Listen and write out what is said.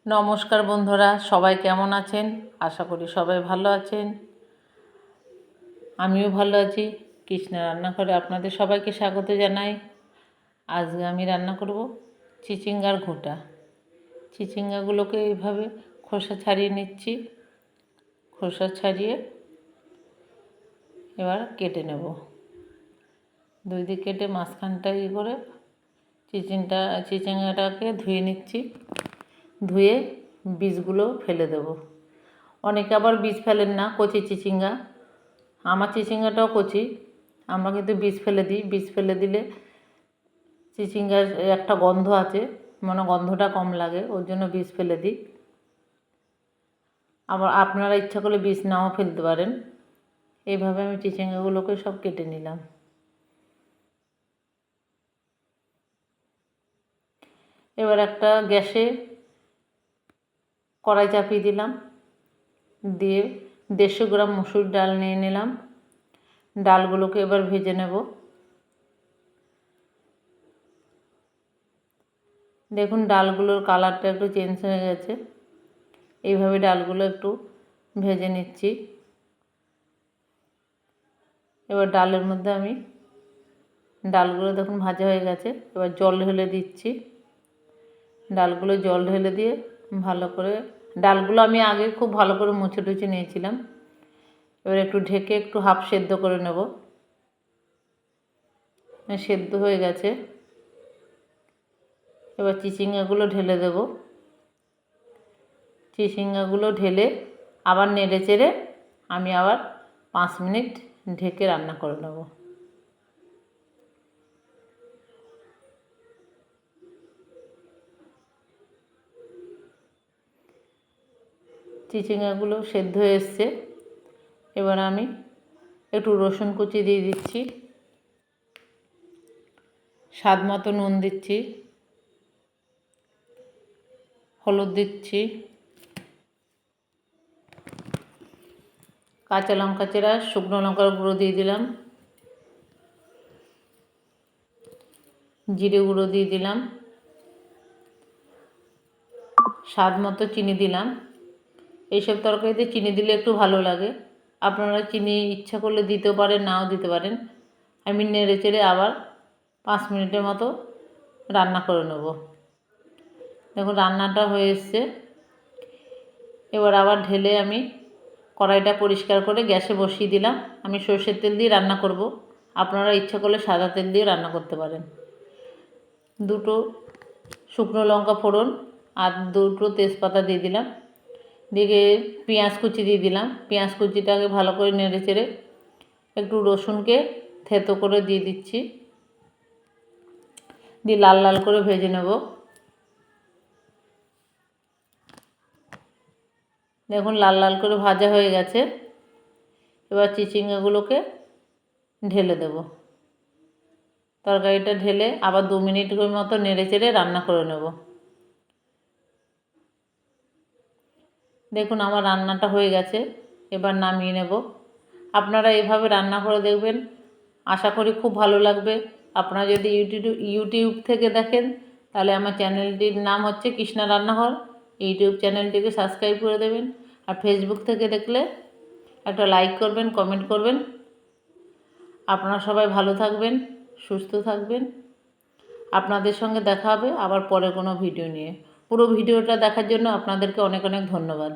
নমস্কার বন্ধুরা, সবাই কেমন আছেন? আশা করি সবাই ভালো আছেন। আমিও ভালো আছি। কৃষ্ণা রান্নাঘরে আপনাদের সবাইকে স্বাগত জানাই। আজকে আমি রান্না করব চিচিঙ্গার ঘোটা। চিচিঙ্গাগুলোকে এইভাবে খোসা ছাড়িয়ে নিচ্ছি। খোসা ছাড়িয়ে এবার কেটে নেব। দুই দিক কেটে মাঝখানটা করে চিচিঙ্গাটাকে ধুয়ে নিচ্ছি। ধুয়ে বীজগুলো ফেলে দেব। অনেকে আবার বীজ ফেলেন না, কচি চিচিঙ্গা। আমার চিচিঙ্গাটাও কচি, আমরা কিন্তু বীজ ফেলে দিই। বীজ ফেলে দিলে চিচিঙ্গার একটা গন্ধ আছে, মানে গন্ধটা কম লাগে, ওর জন্য বীজ ফেলে দিই। আবার আপনারা ইচ্ছা করলে বীজ নাও ফেলতে পারেন। এইভাবে আমি চিচিঙ্গাগুলোকে সব কেটে নিলাম। এবার একটা গ্যাসে কড়াই চাপিয়ে দিলাম, দিয়ে 150 গ্রাম মসুর ডাল নিয়ে নিলাম। ডালগুলোকে এবার ভেজে নেব। দেখুন ডালগুলোর কালারটা একটু চেঞ্জ হয়ে গেছে। এইভাবে ডালগুলো একটু ভেজে নিচ্ছি। এবার ডালের মধ্যে আমি ডালগুলো দেখুন ভাজা হয়ে গেছে। এবার জল ঢেলে দিচ্ছি। ডালগুলো জল ঢেলে দিয়ে ভালো করে, ডালগুলো আমি আগে খুব ভালো করে মুছে টুছে নিয়েছিলাম। এবার একটু ঢেকে একটু হাফ সেদ্ধ করে নেব। সেদ্ধ হয়ে গেছে। এবার চিচিঙ্গাগুলো ঢেলে দেব। চিচিঙ্গাগুলো ঢেলে আবার নেড়ে চেড়ে আমি আবার 5 মিনিট ঢেকে রান্না করে নেব। চিচিঙ্গাগুলো সেদ্ধ হয়ে এসছে। এবার আমি একটু রসুন কুচি দিয়ে দিচ্ছি। স্বাদ মতো নুন দিচ্ছি, হলুদ দিচ্ছি, কাঁচা লঙ্কা চেরা, শুকনো লঙ্কার গুঁড়ো দিয়ে দিলাম, জিরে গুঁড়ো দিয়ে দিলাম, স্বাদ মতো চিনি দিলাম। এইসব তরকারিতে চিনি দিলে একটু ভালো লাগে। আপনারা চিনি ইচ্ছা করলে দিতে পারেন, নাও দিতে পারেন। আমি নেড়ে চেড়ে আবার 5 মিনিটের মতো রান্না করে নেব। দেখুন রান্নাটা হয়ে এসছে। এবার আবার ঢেলে আমি কড়াইটা পরিষ্কার করে গ্যাসে বসিয়ে দিলাম। আমি সরষের তেল দিয়ে রান্না করব। আপনারা ইচ্ছা করলে সাদা তেল দিয়ে রান্না করতে পারেন। 2 শুকনো লঙ্কা ফোড়ন আর 2 তেজপাতা দিয়ে দিলাম। দিয়ে পেঁয়াজ কুচি দিয়ে দিলাম। পেঁয়াজ কুচিটাকে ভালো করে নেড়ে চেড়ে একটু রসুনকে থেতো করে দিয়ে দিচ্ছি। দিয়ে লাল লাল করে ভেজে নেব। দেখুন লাল লাল করে ভাজা হয়ে গেছে। এবার চিচিঙ্গাগুলোকে ঢেলে দেব। তরকারিটা ঢেলে আবার 2 মিনিটের মতো নেড়ে চেড়ে রান্না করে নেব। দেখুন আমার রান্নাটা হয়ে গেছে। এবার নামিয়ে নেব। আপনারা এভাবে রান্না করে দেখবেন, আশা করি খুব ভালো লাগবে। আপনারা যদি ইউটিউব থেকে দেখেন তাহলে আমার চ্যানেলটির নাম হচ্ছে কৃষ্ণা রান্নাঘর। ইউটিউব চ্যানেলটিকে সাবস্ক্রাইব করে দেবেন। আর ফেসবুক থেকে দেখলে একটা লাইক করবেন, কমেন্ট করবেন। আপনারা সবাই ভালো থাকবেন, সুস্থ থাকবেন। আপনাদের সঙ্গে দেখা হবে আবার পরে কোনো ভিডিও নিয়ে। পুরো ভিডিওটা দেখার জন্য আপনাদেরকে অনেক অনেক ধন্যবাদ।